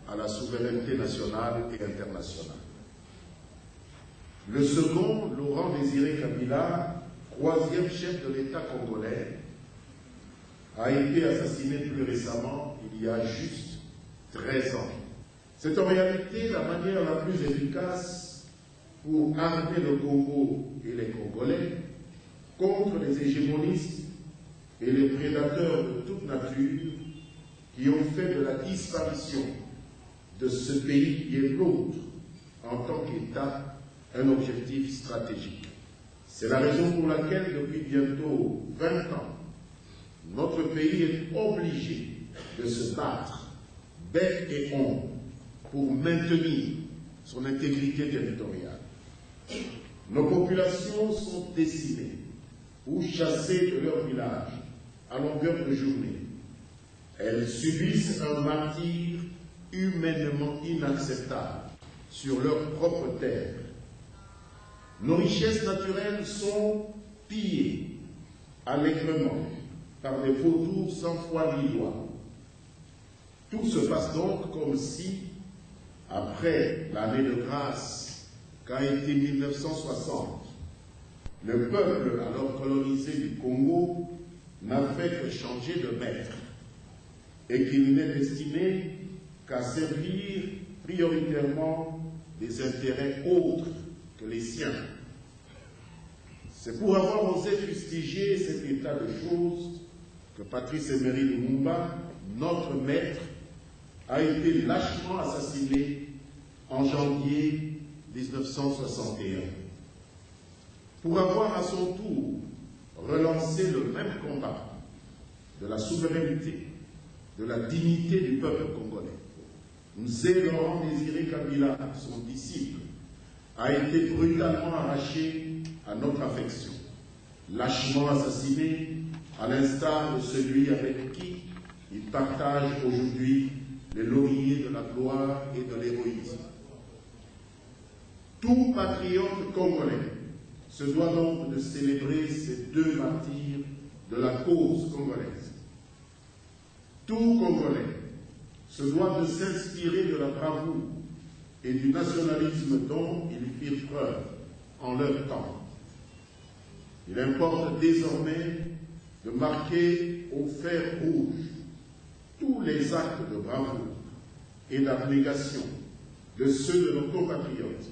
[SPEAKER 1] à la souveraineté nationale et internationale. Le second, Laurent Désiré Kabila, 3e chef de l'État congolais, a été assassiné plus récemment, il y a juste 13 ans. C'est en réalité la manière la plus efficace pour armer le Congo et les Congolais contre les hégémonistes et les prédateurs de toute nature qui ont fait de la disparition de ce pays qui est l'autre en tant qu'État un objectif stratégique. C'est la raison pour laquelle depuis bientôt 20 ans, notre pays est obligé de se battre bec et ongle pour maintenir son intégrité territoriale. Nos populations sont décimées ou chassées de leur village à longueur de journée. Elles subissent un martyre humainement inacceptable sur leur propre terre. Nos richesses naturelles sont pillées allègrement par des vautours sans foi ni loi. Tout se passe donc comme si, après l'année de grâce qu'a été 1960, le peuple alors colonisé du Congo n'a fait que changer de maître et qu'il n'est destiné qu'à servir prioritairement des intérêts autres que les siens. C'est pour avoir osé fustiger cet état de choses que Patrice Emery Lumumba, notre maître, a été lâchement assassiné en janvier 1961. Pour avoir à son tour relancé le même combat de la souveraineté, de la dignité du peuple congolais, Mzee Laurent Désiré Kabila, son disciple, a été brutalement arraché à notre affection, lâchement assassiné à l'instar de celui avec qui il partage aujourd'hui les lauriers de la gloire et de l'héroïsme. Tout patriote congolais se doit donc de célébrer ces deux martyrs de la cause congolaise. Tout Congolais se doit de s'inspirer de la bravoure et du nationalisme dont ils firent preuve en leur temps. Il importe désormais de marquer au fer rouge tous les actes de bravoure et d'abnégation de ceux de nos compatriotes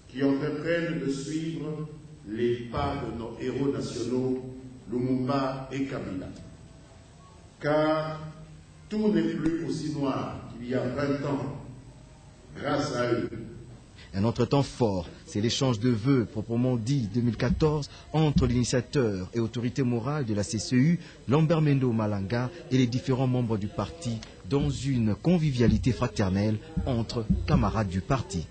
[SPEAKER 1] qui entreprennent de suivre les pas de nos héros nationaux, Lumumba et Kabila. Car tout n'est plus aussi noir qu'il y a 20 ans, grâce à eux.
[SPEAKER 11] Un autre temps fort, c'est l'échange de vœux proprement dit 2014 entre l'initiateur et autorité morale de la CCU, Lambert Mendo Malanga, et les différents membres du parti dans une convivialité fraternelle entre camarades du parti.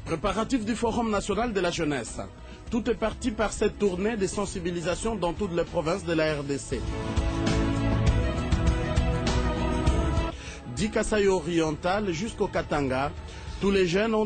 [SPEAKER 18] Préparatif du Forum national de la jeunesse. Tout est parti par cette tournée de sensibilisation dans toutes les provinces de la RDC. Du Kasaï oriental jusqu'au Katanga, tous les jeunes ont